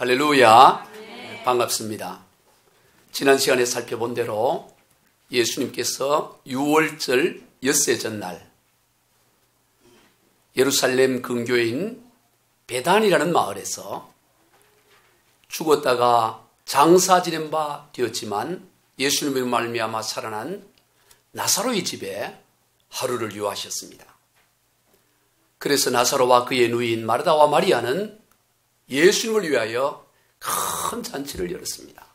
할렐루야. 반갑습니다. 지난 시간에 살펴본 대로 예수님께서 유월절 엿새 전날 예루살렘 근교인 베단이라는 마을에서 죽었다가 장사 지낸 바 되었지만 예수님의 말미암아 살아난 나사로의 집에 하루를 유하셨습니다. 그래서 나사로와 그의 누이인 마르다와 마리아는 예수님을 위하여 큰 잔치를 열었습니다.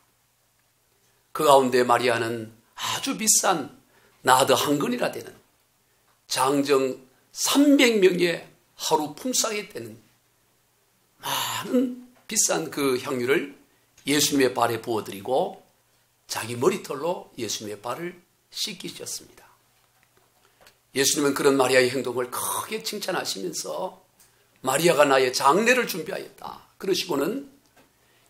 그 가운데 마리아는 아주 비싼 나드 한 근이나 되는 장정 300명의 하루 품삯이 되는 많은 비싼 그 향유를 예수님의 발에 부어드리고 자기 머리털로 예수님의 발을 씻기셨습니다. 예수님은 그런 마리아의 행동을 크게 칭찬하시면서 마리아가 나의 장례를 준비하였다 그러시고는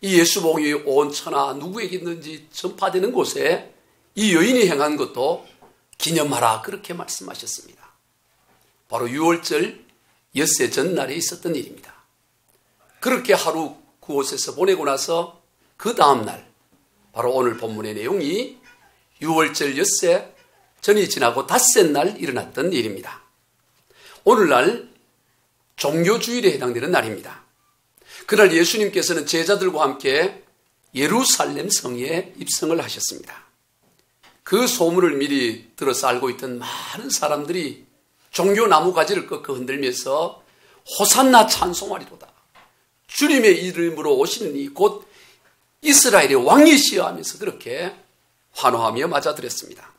이 예수복음이 온 천하 누구에게 있는지 전파되는 곳에 이 여인이 행한 것도 기념하라 그렇게 말씀하셨습니다. 바로 유월절 엿새 전날에 있었던 일입니다. 그렇게 하루 그곳에서 보내고 나서 그 다음날 바로 오늘 본문의 내용이 유월절 엿새 전이 지나고 닷새 날 일어났던 일입니다. 오늘날 종교주일에 해당되는 날입니다. 그날 예수님께서는 제자들과 함께 예루살렘 성에 입성을 하셨습니다. 그 소문을 미리 들어서 알고 있던 많은 사람들이 종교 나무가지를 꺾어 흔들면서 호산나 찬송하리로다. 주님의 이름으로 오시는 이 곧 이스라엘의 왕이시여 하면서 그렇게 환호하며 맞아들였습니다.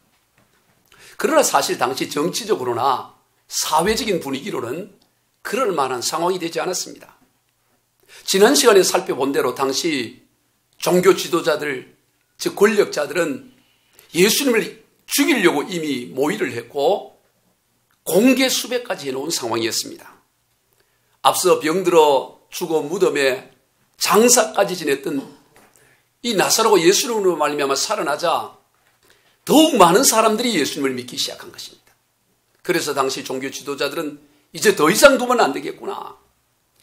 그러나 사실 당시 정치적으로나 사회적인 분위기로는 그럴 만한 상황이 되지 않았습니다. 지난 시간에 살펴본 대로 당시 종교 지도자들, 즉 권력자들은 예수님을 죽이려고 이미 모의를 했고 공개 수배까지 해놓은 상황이었습니다. 앞서 병들어 죽어 무덤에 장사까지 지냈던 이 나사로가 예수님으로 말미암아 살아나자 더욱 많은 사람들이 예수님을 믿기 시작한 것입니다. 그래서 당시 종교 지도자들은 이제 더 이상 두면 안 되겠구나.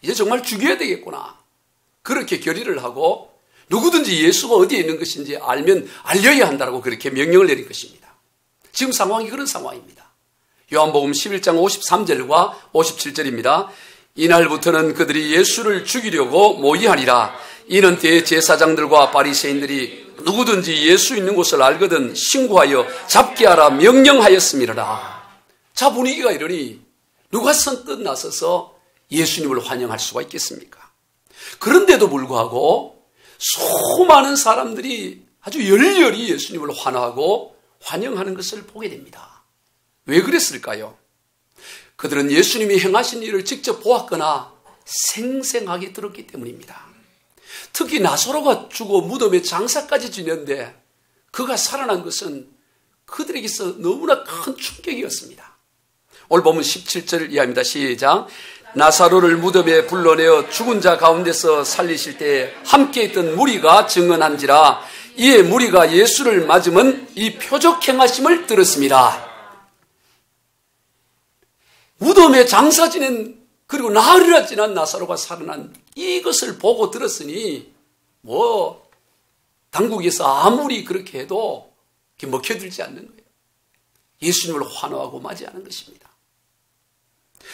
이제 정말 죽여야 되겠구나. 그렇게 결의를 하고 누구든지 예수가 어디에 있는 것인지 알면 알려야 한다고 그렇게 명령을 내린 것입니다. 지금 상황이 그런 상황입니다. 요한복음 11장 53절과 57절입니다. 이날부터는 그들이 예수를 죽이려고 모의하니라. 이는 대제사장들과 바리새인들이 누구든지 예수 있는 곳을 알거든 신고하여 잡게 하라 명령하였음이라. 자, 분위기가 이러니 누가 선뜻 나서서 예수님을 환영할 수가 있겠습니까? 그런데도 불구하고 수많은 사람들이 아주 열렬히 예수님을 환호하고 환영하는 것을 보게 됩니다. 왜 그랬을까요? 그들은 예수님이 행하신 일을 직접 보았거나 생생하게 들었기 때문입니다. 특히 나사로가 죽어 무덤에 장사까지 지냈는데 그가 살아난 것은 그들에게서 너무나 큰 충격이었습니다. 오늘 보면 17절 이하입니다. 시작. 나사로를 무덤에 불러내어 죽은 자 가운데서 살리실 때 함께 있던 무리가 증언한지라. 이에 무리가 예수를 맞으면 이 표적 행하심을 들었습니다. 무덤에 장사 지낸 그리고 나흘이나 지난 나사로가 살아난 이것을 보고 들었으니 당국에서 아무리 그렇게 해도 먹혀들지 않는 거예요. 예수님을 환호하고 맞이하는 것입니다.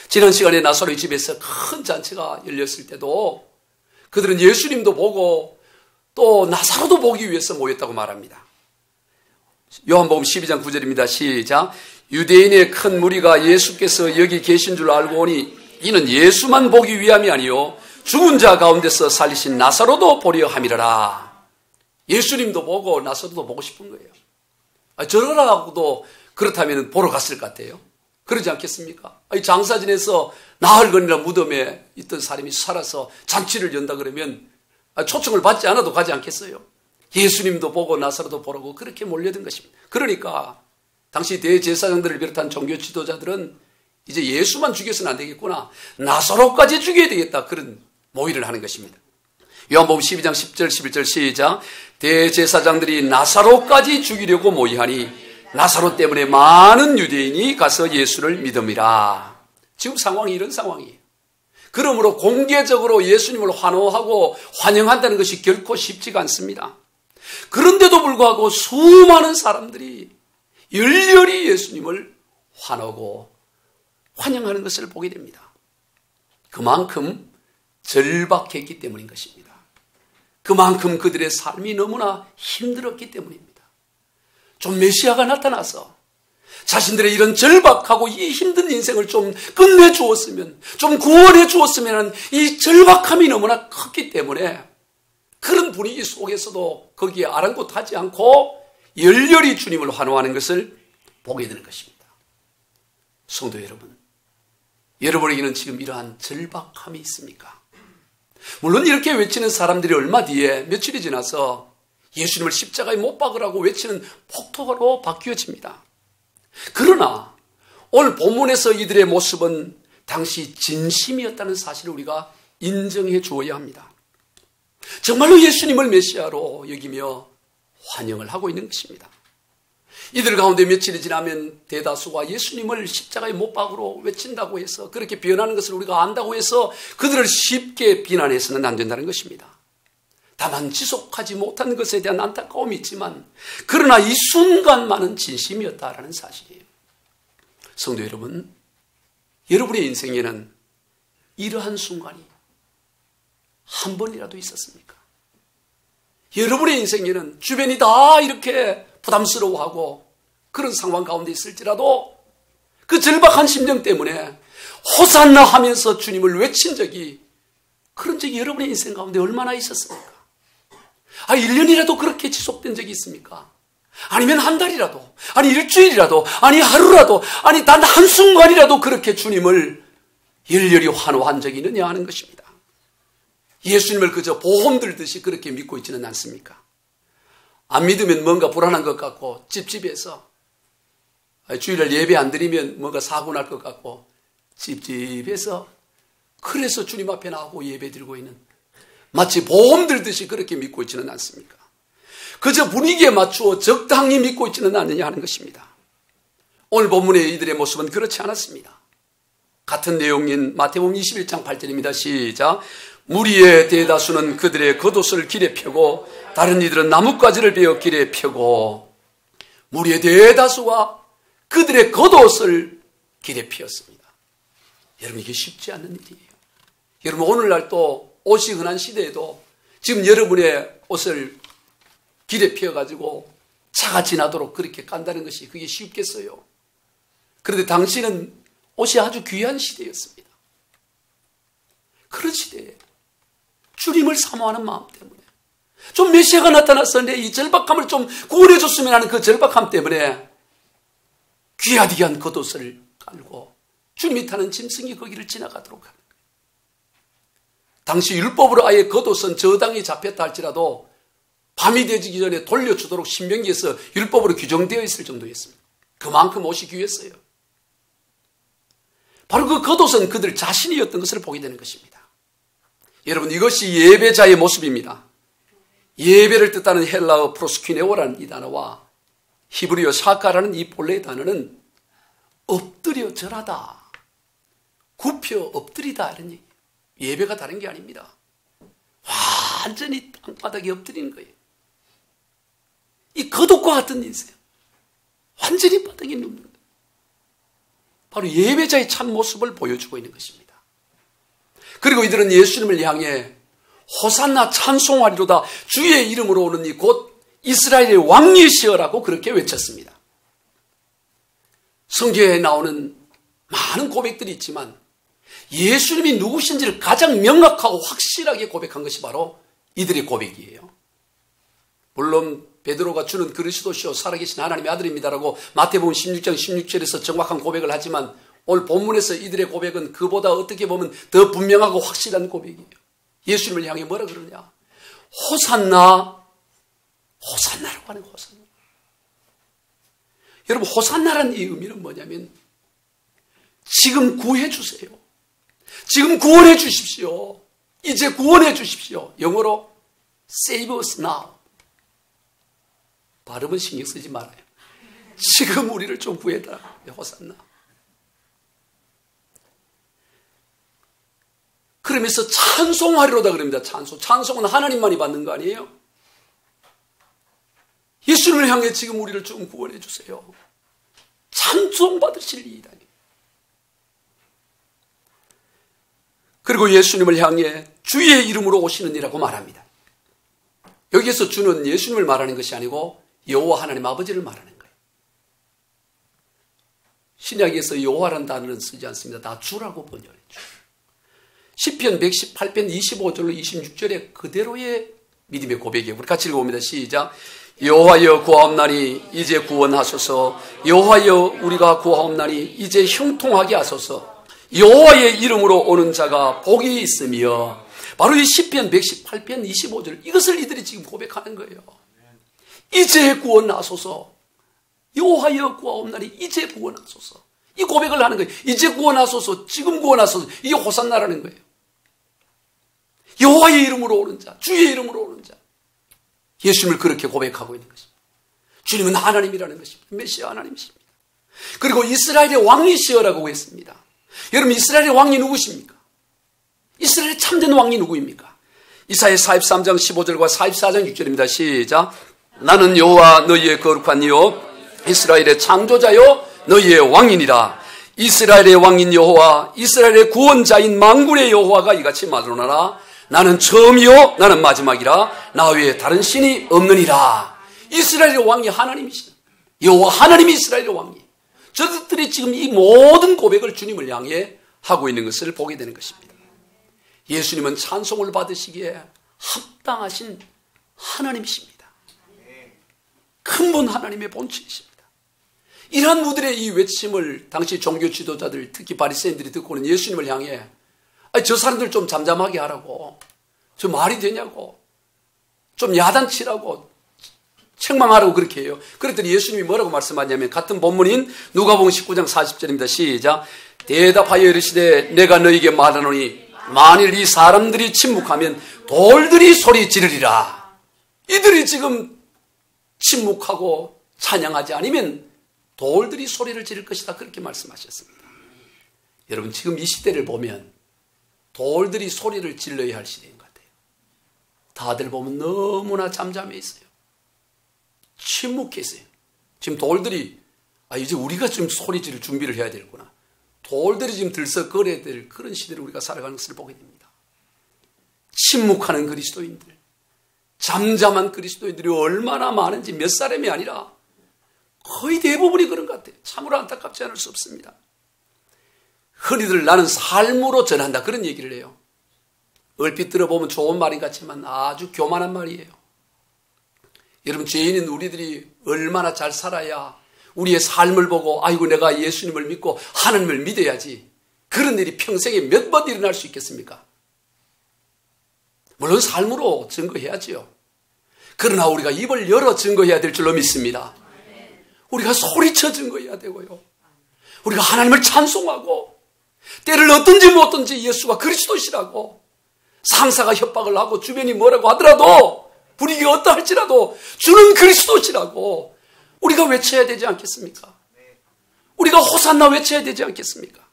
지난 시간에 나사로의 집에서 큰 잔치가 열렸을 때도 그들은 예수님도 보고 또 나사로도 보기 위해서 모였다고 말합니다. 요한복음 12장 9절입니다. 시작. 유대인의 큰 무리가 예수께서 여기 계신 줄 알고 오니 이는 예수만 보기 위함이 아니요 죽은 자 가운데서 살리신 나사로도 보려 함이라. 예수님도 보고 나사로도 보고 싶은 거예요. 저러라고도 그렇다면 보러 갔을 것 같아요. 그러지 않겠습니까? 장사 지내서 나흘간이나 무덤에 있던 사람이 살아서 잔치를 연다 그러면 초청을 받지 않아도 가지 않겠어요? 예수님도 보고 나사로도 보라고 그렇게 몰려든 것입니다. 그러니까 당시 대제사장들을 비롯한 종교 지도자들은 이제 예수만 죽여서는 안 되겠구나. 나사로까지 죽여야 되겠다. 그런 모의를 하는 것입니다. 요한복음 12장 10절 11절 시작. 대제사장들이 나사로까지 죽이려고 모의하니 나사로 때문에 많은 유대인이 가서 예수를 믿음이라. 지금 상황이 이런 상황이에요. 그러므로 공개적으로 예수님을 환호하고 환영한다는 것이 결코 쉽지가 않습니다. 그런데도 불구하고 수많은 사람들이 열렬히 예수님을 환호하고 환영하는 것을 보게 됩니다. 그만큼 절박했기 때문인 것입니다. 그만큼 그들의 삶이 너무나 힘들었기 때문입니다. 좀 메시아가 나타나서 자신들의 이런 절박하고 이 힘든 인생을 좀 끝내주었으면, 좀 구원해 주었으면 하는 이 절박함이 너무나 컸기 때문에 그런 분위기 속에서도 거기에 아랑곳하지 않고 열렬히 주님을 환호하는 것을 보게 되는 것입니다. 성도 여러분, 여러분에게는 지금 이러한 절박함이 있습니까? 물론 이렇게 외치는 사람들이 얼마 뒤에 며칠이 지나서 예수님을 십자가에 못 박으라고 외치는 폭도로 바뀌어집니다. 그러나 오늘 본문에서 이들의 모습은 당시 진심이었다는 사실을 우리가 인정해 주어야 합니다. 정말로 예수님을 메시아로 여기며 환영을 하고 있는 것입니다. 이들 가운데 며칠이 지나면 대다수가 예수님을 십자가에 못 박으러 외친다고 해서 그렇게 변하는 것을 우리가 안다고 해서 그들을 쉽게 비난해서는 안 된다는 것입니다. 다만 지속하지 못한 것에 대한 안타까움이 있지만 그러나 이 순간만은 진심이었다라는 사실이에요. 성도 여러분, 여러분의 인생에는 이러한 순간이 한 번이라도 있었습니까? 여러분의 인생에는 주변이 다 이렇게 부담스러워하고 그런 상황 가운데 있을지라도 그 절박한 심정 때문에 호산나 하면서 주님을 외친 적이, 그런 적이 여러분의 인생 가운데 얼마나 있었습니까? 1년이라도 그렇게 지속된 적이 있습니까? 아니면 한 달이라도, 아니 일주일이라도, 아니 하루라도, 아니 단 한순간이라도 그렇게 주님을 열렬히 환호한 적이 있느냐 하는 것입니다. 예수님을 그저 보험 들듯이 그렇게 믿고 있지는 않습니까? 안 믿으면 뭔가 불안한 것 같고 찝찝해서 주일날 예배 안 드리면 뭔가 사고 날 것 같고 찝찝해서 그래서 주님 앞에 나오고 예배 드리고 있는, 마치 보험 들듯이 그렇게 믿고 있지는 않습니까? 그저 분위기에 맞추어 적당히 믿고 있지는 않느냐 하는 것입니다. 오늘 본문의 이들의 모습은 그렇지 않았습니다. 같은 내용인 마태복음 21장 8절입니다. 시작. 무리의 대다수는 그들의 겉옷을 길에 펴고 다른 이들은 나뭇가지를 베어 길에 펴고, 무리의 대다수가 그들의 겉옷을 길에 피웠습니다. 여러분, 이게 쉽지 않은 일이에요. 여러분, 오늘날 또 옷이 흔한 시대에도 지금 여러분의 옷을 길에 피워가지고 차가 지나도록 그렇게 깐다는 것이 그게 쉽겠어요? 그런데 당시는 옷이 아주 귀한 시대였습니다. 그런 시대에 주님을 사모하는 마음 때문에, 좀 메시아가 나타나서 내 이 절박함을 좀 구원해 줬으면 하는 그 절박함 때문에 귀하디한 겉옷을 깔고 주님이 타는 짐승이 거기를 지나가도록 하는 거예요. 당시 율법으로 아예 겉옷은 저당이 잡혔다 할지라도 밤이 되기 전에 돌려주도록 신명기에서 율법으로 규정되어 있을 정도였습니다. 그만큼 옷이 귀했어요. 바로 그 겉옷은 그들 자신이었던 것을 보게 되는 것입니다. 여러분, 이것이 예배자의 모습입니다. 예배를 뜻하는 헬라어 프로스퀴네오라는 이 단어와 히브리어 사카라는 이 본래의 단어는 엎드려 절하다, 굽혀 엎드리다 이런 얘기예요. 예배가 다른 게 아닙니다. 완전히 땅바닥에 엎드리는 거예요. 이 겉옷과 같은 인생, 완전히 바닥에 눕는 거예요. 바로 예배자의 참 모습을 보여주고 있는 것입니다. 그리고 이들은 예수님을 향해 호산나 찬송하리로다, 주의 이름으로 오는 이 곧 이스라엘의 왕이시여라고 그렇게 외쳤습니다. 성경에 나오는 많은 고백들이 있지만 예수님이 누구신지를 가장 명확하고 확실하게 고백한 것이 바로 이들의 고백이에요. 물론 베드로가 주는 그리스도시요 살아계신 하나님의 아들입니다라고 마태복음 16장 16절에서 정확한 고백을 하지만 오늘 본문에서 이들의 고백은 그보다 어떻게 보면 더 분명하고 확실한 고백이에요. 예수님을 향해 뭐라 그러냐? 호산나, 호산나라고 하는 호산나. 여러분, 호산나라는 이 의미는 뭐냐면 지금 구해 주세요. 지금 구원해 주십시오. 이제 구원해 주십시오. 영어로 save us now. 발음은 신경 쓰지 말아요. 지금 우리를 좀 구해달라. 호산나. 그러면서 찬송하리로다 그럽니다. 찬송은 하나님만이 받는 거 아니에요? 예수님을 향해 지금 우리를 좀 구원해 주세요. 찬송 받으실리이다니. 그리고 예수님을 향해 주의 이름으로 오시는 이라고 말합니다. 여기에서 주는 예수님을 말하는 것이 아니고 여호와 하나님 아버지를 말하는 거예요. 신약에서 여호와라는 단어는 쓰지 않습니다. 다 주라고 번역해요. 시편 118편 25절로 26절에 그대로의 믿음의 고백이에요. 우리 같이 읽어봅니다. 시작. 여호와여 구하옵나니 이제 구원하소서. 여호와여 우리가 구하옵나니 이제 형통하게 하소서. 여호와의 이름으로 오는 자가 복이 있으며. 바로 이 시편 118편 25절 이것을 이들이 지금 고백하는 거예요. 이제 구원하소서. 여호와여 구하옵나니 이제 구원하소서. 이 고백을 하는 거예요. 이제 구원하소서. 지금 구원하소서. 이게 호산나라는 거예요. 여호와의 이름으로 오는 자, 주의 이름으로 오는 자. 예수님을 그렇게 고백하고 있는 것입니다. 주님은 하나님이라는 것입니다. 메시아 하나님이십니다. 그리고 이스라엘의 왕이시여라고 했습니다. 여러분 이스라엘의 왕이 누구십니까? 이스라엘의 참된 왕이 누구입니까? 이사야 43장 15절과 44장 6절입니다. 시작. 나는 여호와 너희의 거룩한 이요 이스라엘의 창조자요 너희의 왕이니라. 이스라엘의 왕인 여호와 이스라엘의 구원자인 만군의 여호와가 이같이 말하노라. 나는 처음이요 나는 마지막이라. 나 외에 다른 신이 없느니라. 이스라엘의 왕이 하나님이시다. 여호와 하나님이 이스라엘의 왕이. 저들이 지금 이 모든 고백을 주님을 향해 하고 있는 것을 보게 되는 것입니다. 예수님은 찬송을 받으시기에 합당하신 하나님이십니다. 근본 하나님의 본체이십니다. 이러한 무들의 이 외침을 당시 종교 지도자들, 특히 바리새인들이 듣고는 예수님을 향해 저 사람들 좀 잠잠하게 하라고, 저 말이 되냐고, 좀 야단치라고, 책망하라고 그렇게 해요. 그랬더니 예수님이 뭐라고 말씀하냐면 같은 본문인 누가복음 19장 40절입니다. 시작. 대답하여 이르시되 내가 너희에게 말하노니 만일 이 사람들이 침묵하면 돌들이 소리 지르리라. 이들이 지금 침묵하고 찬양하지 않으면 돌들이 소리를 지를 것이다. 그렇게 말씀하셨습니다. 여러분 지금 이 시대를 보면 돌들이 소리를 질러야 할 시대인 것 같아요. 다들 보면 너무나 잠잠해 있어요. 침묵해 있어요. 지금 돌들이 이제 우리가 좀 소리 지를 준비를 해야 되겠구나. 돌들이 지금 들썩거려야 될 그런 시대를 우리가 살아가는 것을 보게 됩니다. 침묵하는 그리스도인들, 잠잠한 그리스도인들이 얼마나 많은지 몇 사람이 아니라 거의 대부분이 그런 것 같아요. 참으로 안타깝지 않을 수 없습니다. 흔히들 나는 삶으로 전한다 그런 얘기를 해요. 얼핏 들어보면 좋은 말인 같지만 아주 교만한 말이에요. 여러분 죄인인 우리들이 얼마나 잘 살아야 우리의 삶을 보고 아이고 내가 예수님을 믿고 하나님을 믿어야지 그런 일이 평생에 몇 번 일어날 수 있겠습니까? 물론 삶으로 증거해야지요. 그러나 우리가 입을 열어 증거해야 될 줄로 믿습니다. 우리가 소리쳐 증거해야 되고요. 우리가 하나님을 찬송하고 때를 어떤지 못든지 예수가 그리스도시라고 상사가 협박을 하고 주변이 뭐라고 하더라도 분위기가 어떠할지라도 주는 그리스도시라고 우리가 외쳐야 되지 않겠습니까? 우리가 호산나 외쳐야 되지 않겠습니까?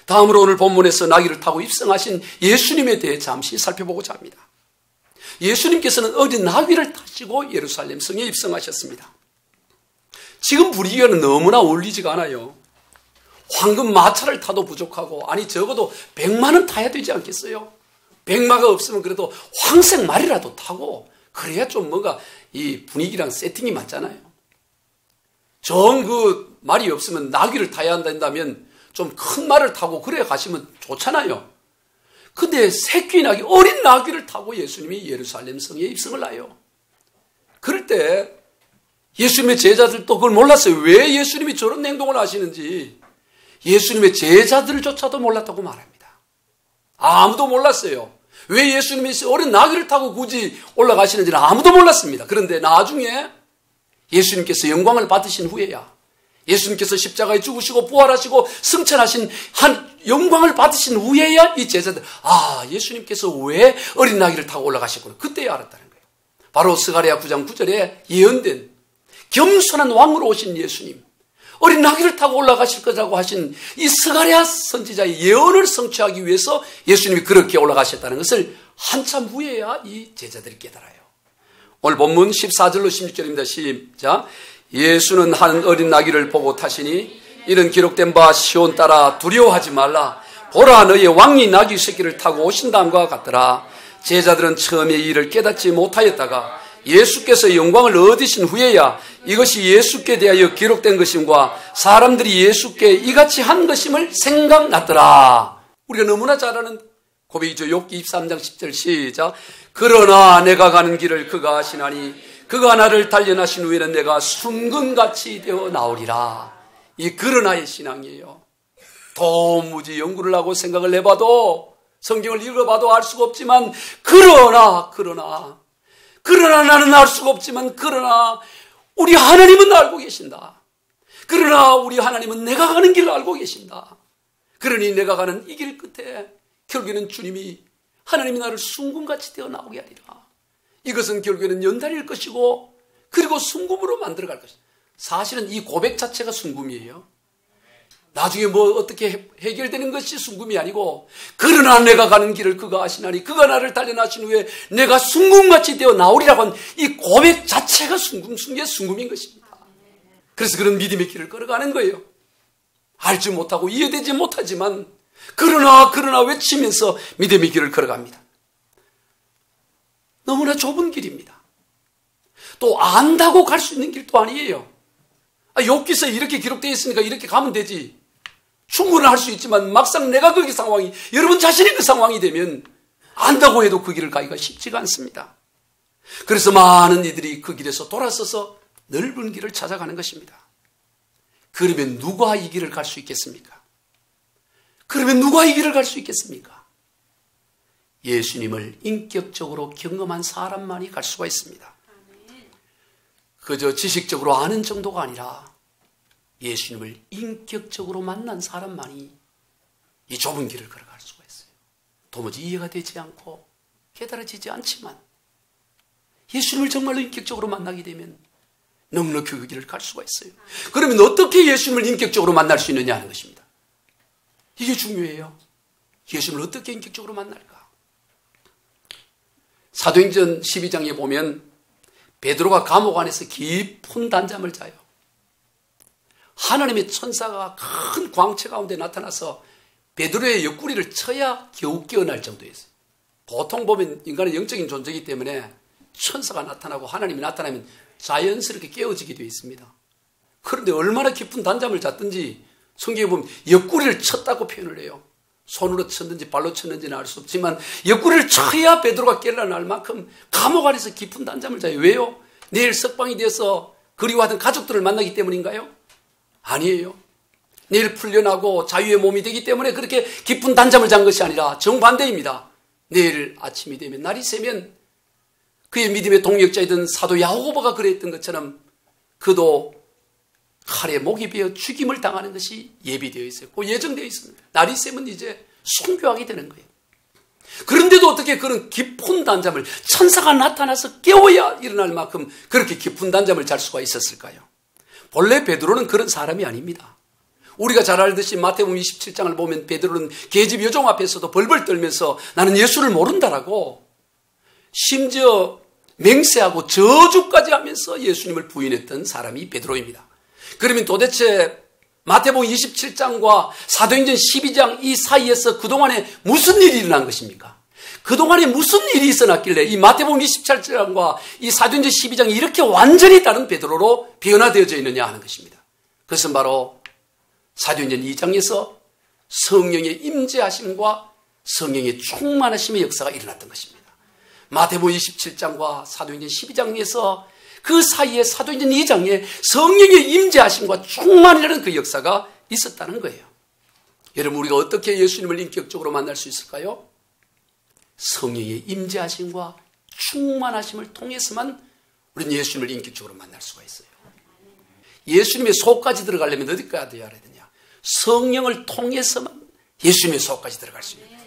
다음으로 오늘 본문에서 나귀를 타고 입성하신 예수님에 대해 잠시 살펴보고자 합니다. 예수님께서는 어린 나귀를 타시고 예루살렘 성에 입성하셨습니다. 지금 분위기는 너무나 어울리지가 않아요. 황금 마차를 타도 부족하고 아니 적어도 100만 원 타야 되지 않겠어요? 100마가 없으면 그래도 황색 말이라도 타고 그래야 좀 뭔가 이 분위기랑 세팅이 맞잖아요. 정 그 말이 없으면 나귀를 타야 한다면 좀 큰 말을 타고 그래 가시면 좋잖아요. 근데 새끼 나귀, 어린 나귀를 타고 예수님이 예루살렘 성에 입성을 해요. 그럴 때 예수님의 제자들도 그걸 몰랐어요. 왜 예수님이 저런 행동을 하시는지 예수님의 제자들조차도 몰랐다고 말합니다. 아무도 몰랐어요. 왜 예수님이 어린 나귀를 타고 굳이 올라가시는지는 아무도 몰랐습니다. 그런데 나중에 예수님께서 영광을 받으신 후에야 예수님께서 십자가에 죽으시고 부활하시고 승천하신 한 영광을 받으신 후에야 이 제자들 예수님께서 왜 어린 나귀를 타고 올라가셨구나 그때야 알았다는 거예요. 바로 스가랴 9장 9절에 예언된 겸손한 왕으로 오신 예수님, 어린 나귀를 타고 올라가실 거라고 하신 이 스가랴 선지자의 예언을 성취하기 위해서 예수님이 그렇게 올라가셨다는 것을 한참 후에야 이 제자들이 깨달아요. 오늘 본문 14절로 16절입니다. 시작. 예수는 한 어린 나귀를 보고 타시니 이는 기록된 바 시온 따라 두려워하지 말라. 보라, 너의 왕이 나귀 새끼를 타고 오신다함과 같더라. 제자들은 처음에 이 일을 깨닫지 못하였다가 예수께서 영광을 얻으신 후에야 이것이 예수께 대하여 기록된 것임과 사람들이 예수께 이같이 한 것임을 생각났더라. 우리가 너무나 잘 아는 고백이죠. 욥기 23장 10절 시작. 그러나 내가 가는 길을 그가 아시나니 그가 나를 단련하신 후에는 내가 순금같이 되어 나오리라. 이 그러나의 신앙이에요. 도무지 연구를 하고 생각을 해봐도 성경을 읽어봐도 알 수가 없지만 그러나 나는 알 수가 없지만 그러나 우리 하나님은 알고 계신다. 그러나 우리 하나님은 내가 가는 길을 알고 계신다. 그러니 내가 가는 이 길 끝에 결국에는 주님이 하나님이 나를 순금같이 되어 나오게 하리라. 이것은 결국에는 연단일 것이고 그리고 순금으로 만들어갈 것이다. 사실은 이 고백 자체가 순금이에요. 나중에 뭐 어떻게 해결되는 것이 순금이 아니고 그러나 내가 가는 길을 그가 아시나니 그가 나를 단련하신 후에 내가 순금같이 되어 나오리라고 한 이 고백 자체가 순금인 것입니다. 그래서 그런 믿음의 길을 걸어가는 거예요. 알지 못하고 이해되지 못하지만 그러나 외치면서 믿음의 길을 걸어갑니다. 너무나 좁은 길입니다. 또 안다고 갈 수 있는 길도 아니에요. 욥기서에 이렇게 기록되어 있으니까 이렇게 가면 되지. 충분히 할 수 있지만 막상 내가 그 상황이 여러분 자신이 그 상황이 되면 안다고 해도 그 길을 가기가 쉽지가 않습니다. 그래서 많은 이들이 그 길에서 돌아서서 넓은 길을 찾아가는 것입니다. 그러면 누가 이 길을 갈 수 있겠습니까? 예수님을 인격적으로 경험한 사람만이 갈 수가 있습니다. 그저 지식적으로 아는 정도가 아니라 예수님을 인격적으로 만난 사람만이 이 좁은 길을 걸어갈 수가 있어요. 도무지 이해가 되지 않고 깨달아지지 않지만 예수님을 정말로 인격적으로 만나게 되면 넉넉히 그 길을 갈 수가 있어요. 그러면 어떻게 예수님을 인격적으로 만날 수 있느냐 하는 것입니다. 이게 중요해요. 예수님을 어떻게 인격적으로 만날까? 사도행전 12장에 보면 베드로가 감옥 안에서 깊은 단잠을 자요. 하나님의 천사가 큰 광채 가운데 나타나서 베드로의 옆구리를 쳐야 겨우 깨어날 정도였어요. 보통 보면 인간은 영적인 존재이기 때문에 천사가 나타나고 하나님이 나타나면 자연스럽게 깨어지게 되어 있습니다. 그런데 얼마나 깊은 단잠을 잤든지 성경에 보면 옆구리를 쳤다고 표현을 해요. 손으로 쳤는지 발로 쳤는지는 알 수 없지만 옆구리를 쳐야 베드로가 깨어날 만큼 감옥 안에서 깊은 단잠을 자요. 왜요? 내일 석방이 되어서 그리워하던 가족들을 만나기 때문인가요? 아니에요. 내일 풀려나고 자유의 몸이 되기 때문에 그렇게 깊은 단잠을 잔 것이 아니라 정반대입니다. 내일 아침이 되면 날이 새면 그의 믿음의 동역자이던 사도 야고보가 그랬던 것처럼 그도 칼에 목이 베어 죽임을 당하는 것이 예비되어 있었고 예정되어 있습니다. 날이 새면 이제 순교하게 되는 거예요. 그런데도 어떻게 그런 깊은 단잠을 천사가 나타나서 깨워야 일어날 만큼 그렇게 깊은 단잠을 잘 수가 있었을까요? 본래 베드로는 그런 사람이 아닙니다. 우리가 잘 알듯이 마태복음 27장을 보면 베드로는 계집 여종 앞에서도 벌벌 떨면서 나는 예수를 모른다라고 심지어 맹세하고 저주까지 하면서 예수님을 부인했던 사람이 베드로입니다. 그러면 도대체 마태복음 27장과 사도행전 12장 이 사이에서 그동안에 무슨 일이 일어난 것입니까? 그동안에 무슨 일이 있어났길래 이 마태복음 27장과 이 사도행전 12장이 이렇게 완전히 다른 베드로로 변화되어져 있느냐 하는 것입니다. 그것은 바로 사도행전 2장에서 성령의 임재하심과 성령의 충만하심의 역사가 일어났던 것입니다. 마태복음 27장과 사도행전 12장에서 그 사이에 사도행전 2장에 성령의 임재하심과 충만이라는 그 역사가 있었다는 거예요. 여러분, 우리가 어떻게 예수님을 인격적으로 만날 수 있을까요? 성령의 임재하심과 충만하심을 통해서만 우리는 예수님을 인격적으로 만날 수가 있어요. 예수님의 속까지 들어가려면 어디까지 해야 되냐? 성령을 통해서만 예수님의 속까지 들어갈 수 있는 거예요.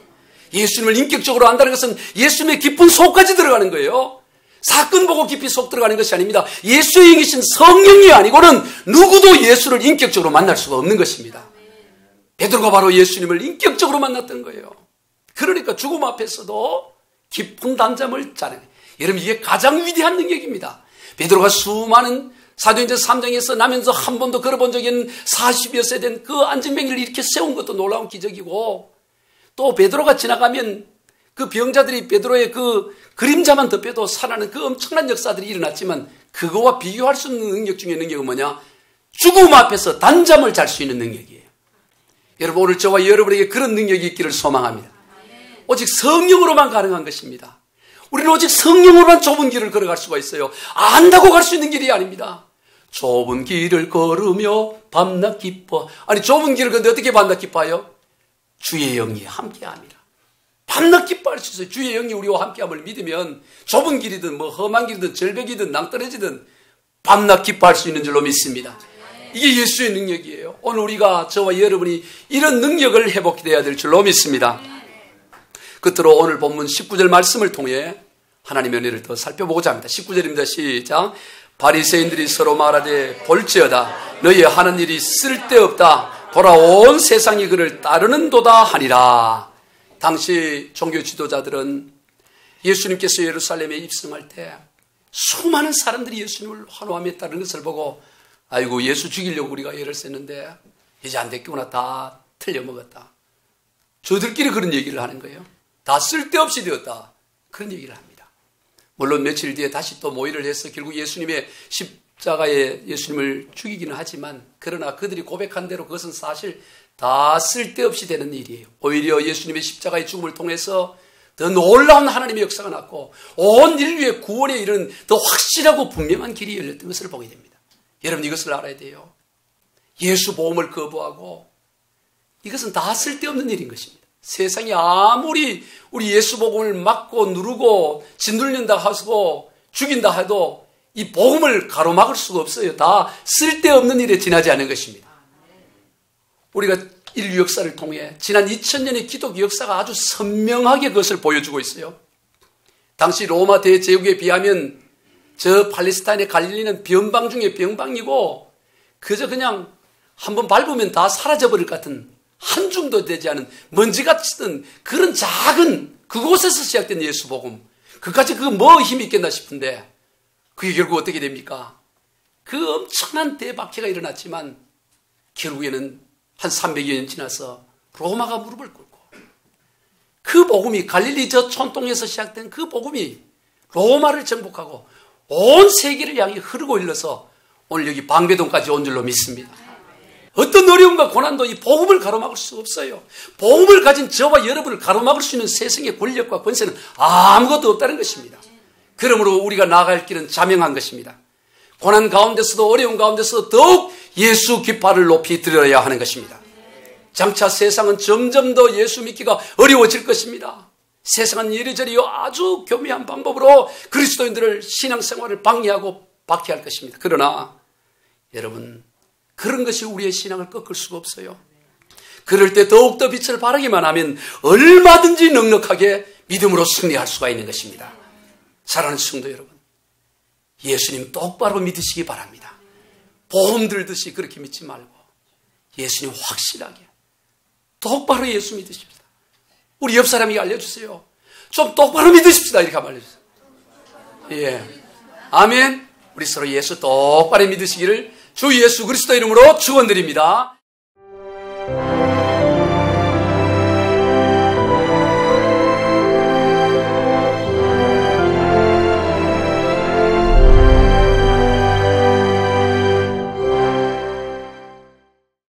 예수님을 인격적으로 안다는 것은 예수님의 깊은 속까지 들어가는 거예요. 사건 보고 깊이 속 들어가는 것이 아닙니다. 예수의 영이신 성령이 아니고는 누구도 예수를 인격적으로 만날 수가 없는 것입니다. 베드로가 바로 예수님을 인격적으로 만났던 거예요. 그러니까 죽음 앞에서도 깊은 단잠을 자는 거예요. 여러분, 이게 가장 위대한 능력입니다. 베드로가 수많은 사도행전 3장에서 나면서 한 번도 걸어본 적이 없는 40여 세 된 그 안전뱅이를 이렇게 세운 것도 놀라운 기적이고, 또 베드로가 지나가면 그 병자들이 베드로의 그 그림자만 덮여도 살아나는 그 엄청난 역사들이 일어났지만, 그거와 비교할 수 없는 능력 중에 능력은 뭐냐? 죽음 앞에서 단잠을 잘 수 있는 능력이에요. 여러분, 오늘 저와 여러분에게 그런 능력이 있기를 소망합니다. 오직 성령으로만 가능한 것입니다. 우리는 오직 성령으로만 좁은 길을 걸어갈 수가 있어요. 안다고 갈 수 있는 길이 아닙니다. 좁은 길을 걸으며 밤낮 기뻐. 아니, 좁은 길을 걷는데 어떻게 밤낮 기뻐요? 주의 영이 함께함이라. 밤낮 기뻐할 수 있어요. 주의 영이 우리와 함께함을 믿으면 좁은 길이든 뭐 험한 길이든 절벽이든 낭떠러지든 밤낮 기뻐할 수 있는 줄로 믿습니다. 이게 예수의 능력이에요. 오늘 우리가, 저와 여러분이 이런 능력을 회복해야 될 줄로 믿습니다. 끝으로 오늘 본문 19절 말씀을 통해 하나님의 은혜를 더 살펴보고자 합니다. 19절입니다. 시작. 바리새인들이 서로 말하되 볼지어다 너희 하는 일이 쓸데없다. 보라, 온 세상이 그를 따르는도다 하니라. 당시 종교 지도자들은 예수님께서 예루살렘에 입성할 때 수많은 사람들이 예수님을 환호하며 따르는 것을 보고, 아이고, 예수 죽이려고 우리가 애를 썼는데 이제 안 됐구나. 다 틀려먹었다. 저들끼리 그런 얘기를 하는 거예요. 다 쓸데없이 되었다. 그런 얘기를 합니다. 물론 며칠 뒤에 다시 또 모의를 해서 결국 예수님의 십자가에 예수님을 죽이기는 하지만, 그러나 그들이 고백한 대로 그것은 사실 다 쓸데없이 되는 일이에요. 오히려 예수님의 십자가의 죽음을 통해서 더 놀라운 하나님의 역사가 났고 온 인류의 구원에 이르는 더 확실하고 분명한 길이 열렸던 것을 보게 됩니다. 여러분, 이것을 알아야 돼요. 예수 복음을 거부하고 이것은 다 쓸데없는 일인 것입니다. 세상이 아무리 우리 예수 복음을 막고 누르고 짓눌린다 하고 죽인다 해도 이 복음을 가로막을 수가 없어요. 다 쓸데없는 일에 지나지 않은 것입니다. 우리가 인류 역사를 통해 지난 2000년의 기독교 역사가 아주 선명하게 그것을 보여주고 있어요. 당시 로마 대제국에 비하면 저 팔레스타인의 갈릴리는 변방 중에 변방이고, 그저 그냥 한번 밟으면 다 사라져버릴 것 같은, 한 줌도 되지 않은 먼지같은 그런 작은 그곳에서 시작된 예수 복음, 그까지 그거 뭐 힘이 있겠나 싶은데, 그게 결국 어떻게 됩니까? 그 엄청난 대박해가 일어났지만 결국에는 한 300여 년 지나서 로마가 무릎을 꿇고, 그 복음이, 갈릴리 저 촌동에서 시작된 그 복음이 로마를 정복하고 온 세계를 향해 흐르고 일러서 오늘 여기 방배동까지 온 줄로 믿습니다. 어떤 어려움과 고난도 이 복음을 가로막을 수 없어요. 복음을 가진 저와 여러분을 가로막을 수 있는 세상의 권력과 권세는 아무것도 없다는 것입니다. 그러므로 우리가 나아갈 길은 자명한 것입니다. 고난 가운데서도, 어려움 가운데서도 더욱 예수 깃발을 높이 들어야 하는 것입니다. 장차 세상은 점점 더 예수 믿기가 어려워질 것입니다. 세상은 이리저리 아주 교묘한 방법으로 그리스도인들을 신앙생활을 방해하고 박해할 것입니다. 그러나 여러분, 그런 것이 우리의 신앙을 꺾을 수가 없어요. 그럴 때 더욱더 빛을 발하기만 하면 얼마든지 넉넉하게 믿음으로 승리할 수가 있는 것입니다. 사랑하는 성도 여러분, 예수님 똑바로 믿으시기 바랍니다. 보험 들듯이 그렇게 믿지 말고 예수님 확실하게 똑바로 예수 믿으십시다. 우리 옆 사람에게 알려주세요. 좀 똑바로 믿으십시다. 이렇게 한번 알려주세요. 예, 아멘. 우리 서로 예수 똑바로 믿으시기를 주 예수 그리스도 이름으로 축원드립니다.